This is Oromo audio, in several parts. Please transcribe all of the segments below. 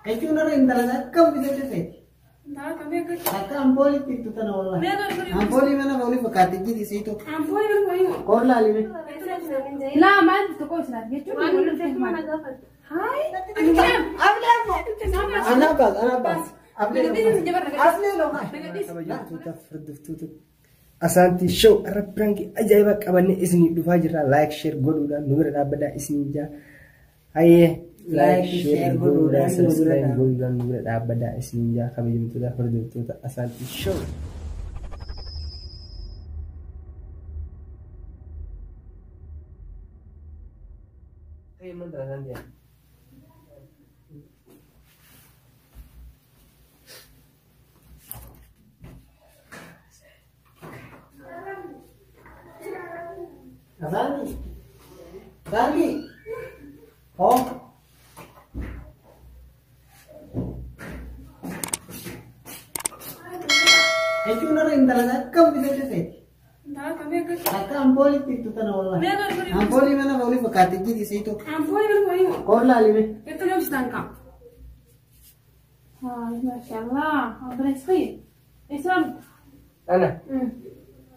Itu nara indalana kam bisa cek. Nah, kami agak. Akka ampoli itu tanah wallah. Ampoli mana boleh pakai di situ. Ampoli mana boleh? Korla ini. Lah, mana tu kau sudah? Dia cuma boleh cek mana. Hai. Anak bas. Asli loh. Asanti show Arab Pranki ajaib kabarnya isni dufa jira like share godudan nura abada isni ja aye like share godudan subscribe godudan nura abada isni ja kami jumpa dah berjumpa Asanti show. Hey mantra sandia. Asani, oh, itu nara indalana kam bisa cek. Nah, kami agak. Akka ampoli itu tanah wallah. Ampoli mana boleh pakai di situ. Ampoli mana boleh? Korla ini. Itu yang sedang kam. Masya Allah, apa sih? Islam. Ana.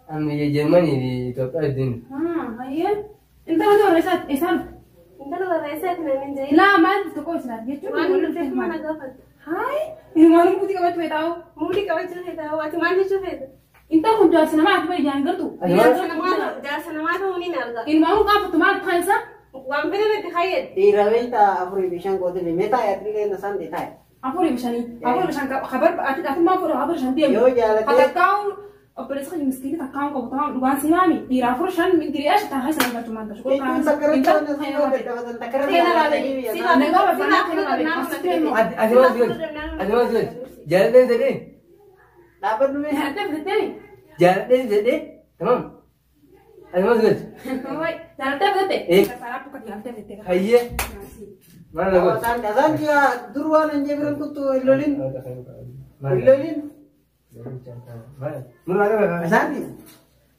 Anu ya Jermani di Ethiopia din. Ayah. Entah ada resat, Islam. Entah ada resat nenek jadi. Lah, mana tu kau sudah? Dia cuma boleh cek mana. Hai. Ini malu putih kau tu tahu. Mudi kau cerita tahu, atau mana cerita? Entah kau jual senama atau jangan gertu. Jangan senama tu muni narga. Ini malu kau tu malu kan sah? Wampir nanti kaya. Irawita apuri bishan kau tu meta ya triga nasan detai. Apuri bishan kabar aku mau apuri bishan dia. Yo jalan. Kata kau أبرز خلي مسكين تكاون كوبتان لوان سينامي يرافر شان من درياش تهاي سنة بتومان تشكو كان تكرر jalan tadi. Dapat dulu. Jalan tadi. Tamam. Ada masuk. Jalan tadi. Sarap bukan jalan tadi. Iya. Mana lagi? San dia duruan aja berangkat tu ilolin. Ilolin. Asani.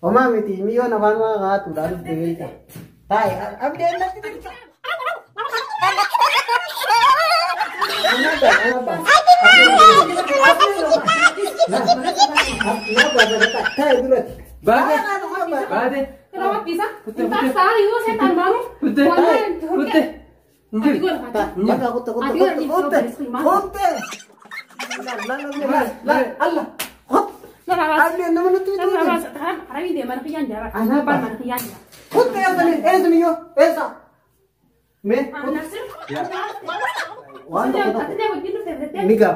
Oma miti miyo na banwa ga tu daru deita. Tai update na kita. Apa? Bade. Kenapa bisa? Entah sekali itu saya tanam. Putih. Allah. Abli anda mana tu? Hari ini mana kian jarak? Mana kian jarak? Kutte apa ni? Miyo, esa. Me? Wanda kita. Mika.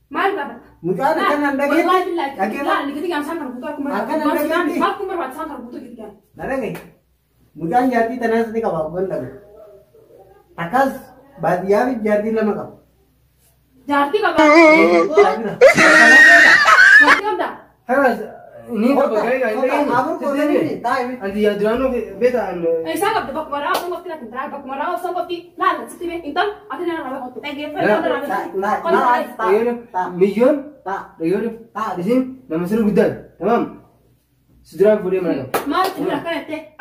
Mal apa? Mika ada kan anda gitu. Lah, ni kita yang sangat butuh aku merasa. Aku merasa sangat butuh gitu kan. Nara ni. Mika jadi tanah sini kau bukan lagi. Akas badiawi jadi lama kau. Jadi kau. Harus ini apa gaya ini? Aku kau ni. Andi ya durano beta anu. Sangat bak marah, sangat tidak tenang. Bak marah, sangat ti. Lah, sih ni. Intan, ada yang ramai waktu. Million? Million? Di sini nama seru gudang, tamam? Sudah boleh mana? Mal tidak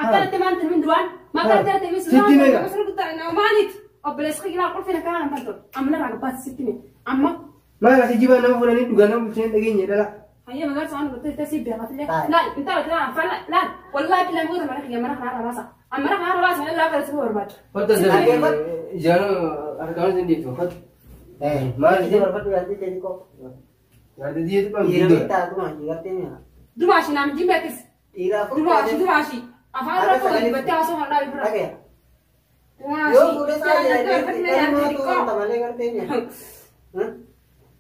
akan teman teman duluan. Maka teman sudah. Seru gudang, nama manit. Obelis kira aku tidak kan apa tu? Amna ragu pas situ ni. Amma. Mana kasih jiwa nama fulani juga nama macam ni dah lah. Ayah magar soal betul itu sih biar katanya. Lah, entah lah, lah. Wallahi bilang gue mana kerja mana kerja rasa. Amana kerja rasa mana lah kerja semua berbat. Betul sih. Jangan arkawan sendiri tu. Mana dia berbat nanti jadi kok. Ada dia tu pun. Ira kita tu mah ingatnya. Dua sih nama jimbetis. Ira dua sih. Apa orang tu jimbetis asal orang ibu. Oke. Yo boleh saja. Kamu tu tamale kerjanya.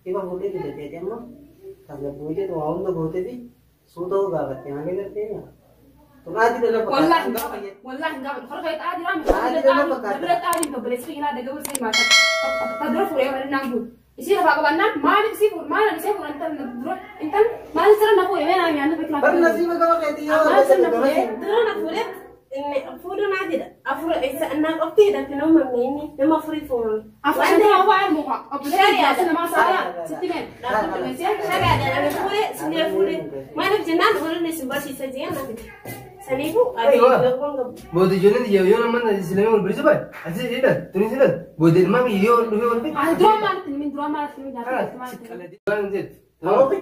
Iba boleh tidak dia mah. Kalau punya tu awam tu bote भी सूता होगा बच्चे आगे करते हैं तो आज ही तो والله enggak kalau kayak tadi ramai tadi tuh beli sih ada gue sih mata tadi fure mana nanggu isi apa kabanan mana sih mana sih fure entar mana sih nak fure mana yang nak पर नसीब का कहती है Dulu nak fure ini fure nanti dah fure isa anak okti dah kena mami ini nama fure fure apa itu apa yang muka apa ya nama saya sih men saya ada fure sini fure mana jenah تقول لي سباسي سجين أنا سنيفو أيوة. أبي يقول قبل بودي جوني يوم من الإسلام والبريسبان أزيد إيه تونس إيه بودي المام يوم له والبيت درام مالت من درام مالت من تمام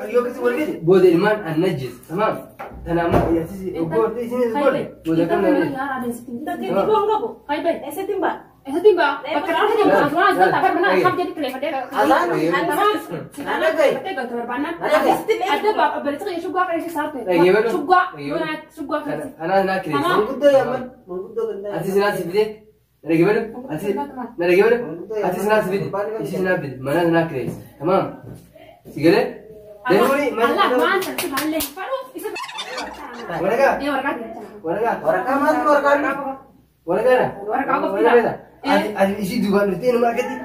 يوم كسي والبيت بودي المان النجس تمام أنا ما ياسيسي أقول إيه سنين أقول بودي كم ده كده يقول قبل هاي بي أستيمبا itu tiba perkenalan saja bukan asuran sudah tak pernah ham jadi kelihatan dia ada bapak berarti yang suka kayak satu suka أنا ناكل أسيس ناس بدي رجيبنا أسيس نرجيبنا أسيس ناس بدي أسيس ناس بدي ما أنا ناكل تمام سيجله دهوري ما ما أنت تبالي فارو ورقة أنا إيش دوبان نتين ما كدي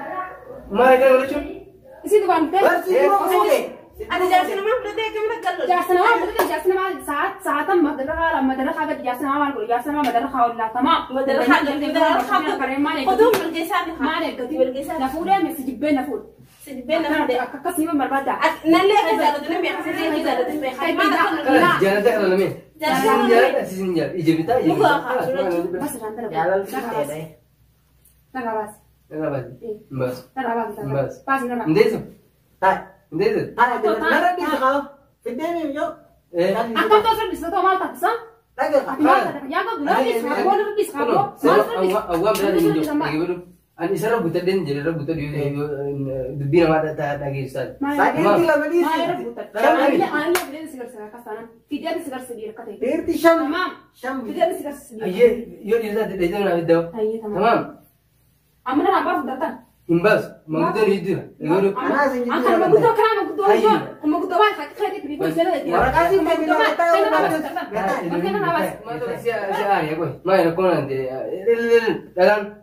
ما كان ولا شو isi itu kan أنا جالسة ما بدي كم نقول jasna ma saat madara kagak jasna ma mal jasna ma madara khaul la tamam بدل حاجة خدوم بالجسات ما عليك نفول يا مسجبنا نفول سجبنا كسيما مربدا نلي كذا بدنا بيحسن كذا بدنا بيحسن جانا تكلم لمين أسيس نجار إجابته بس رانتر بس بس نديسو نديسو akan tuh sudah bisa tuh mal tak bisa ya kau dulu bisa kau dulu bisa kau awam berada di jauh lagi baru ani sara buta den jadi ra buta di bina mata ta lagi ustaz tidak disegar sendiri kata aye yo ni da de na video tamam amna apa datang imbas magudo itu baru akan magudo kan magudo aja magudo wah kaki di bawah sana dia ya boy ma era con ande dan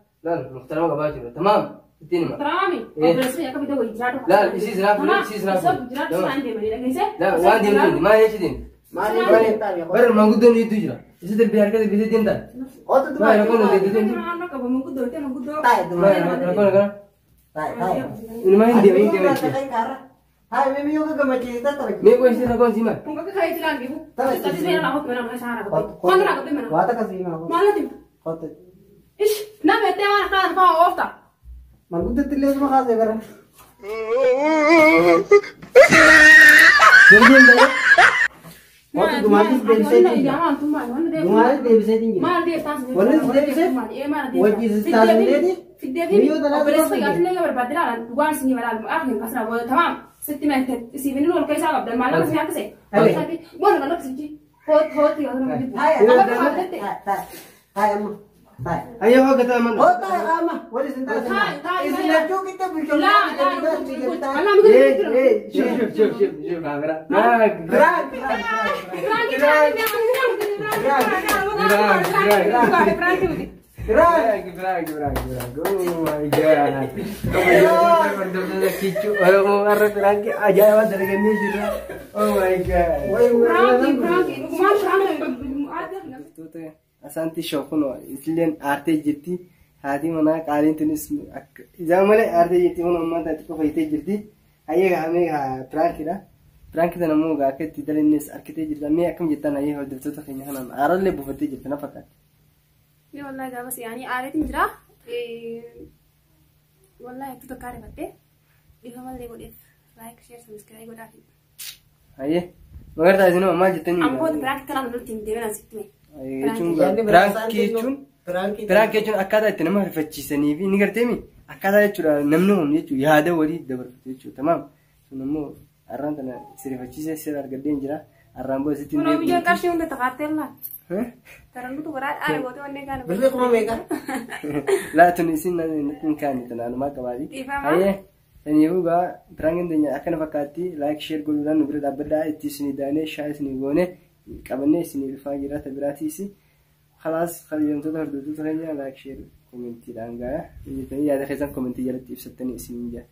muhtaram ka baaju tamam itin ma Terami, operasi ya kami tahu hijrah. لا isi zraf لا wandi ma ya chidin bar magudo ni itu jira isi de biar ka de bide din da ma era con ande din ma era con ka ini main dia me ko isi na kon sima إيش؟ نعم يتابع أنا كان فاهم وقتها. ما قلت ليش ما خاص يقرأ؟ جميل ده. وقت دماغي بيبسيتين. دماغي بيبسيتين. ما ندي تاس. ولا ندي بيبسيت؟ ما ندي. وجه استاذ ندي؟ في الدبي. وبرس في قاتل نيجا بربادر على دوان سني ولا آخر كسر أبوه تمام. ست ما تسيبينه ولا كيس على بدل ما لا بس يا كسي. وانا كنا كسيجي. هو تيجي. هاي أما. ayo ho kata man oh tay ama wala sinta isna jo kita bikin shuf kamera oh my god asanti shokuno islen arte jirti hadi mana qaalin tunis zamale arte jirti mana umma ta ko faite jirti ayega ame prank da namu ga ke tidalines arkite jirta me akam jitta na yeho dibto to khina hanan aralle bufati jirta na fakat ni wallahi ga bas yani aare tinjra wallahi tu to kare batte dihamal de gode like share subscribe goda aye magar ta jino amma jitta ni amko prank kana nul tinde na sitte Prank jechuun akkaataa itti nama rifachiisanii fi ni garteemi akkaataa jechuudha namni hun jechuudha yaada walii dabarfatu jechuudha tamaam sun immoo har'aan tana si rifachiisee sirra argadheen jira har'aan booda sitti hin biyya qarshii hunda taqaattee laa tarannu tu garaa aare goote wanne gaana birri kuma meeqa laatun isin hin kaani tanaanumaa qabaati hayyee saniifuu gaa piraankiin teenya akkana fakkaatti laayik sheer godhuudhaan nu bira dhaabbadhaa itti isinii daanee shaa isinii goone qabanne isinii dhufaa jira ta biraatiisi khalaas qayyamtoota hordoftoota keenya laayik sheer koomentiidhaan gaa yaada keessan koomentii jalatti ibsattanii isinii jaa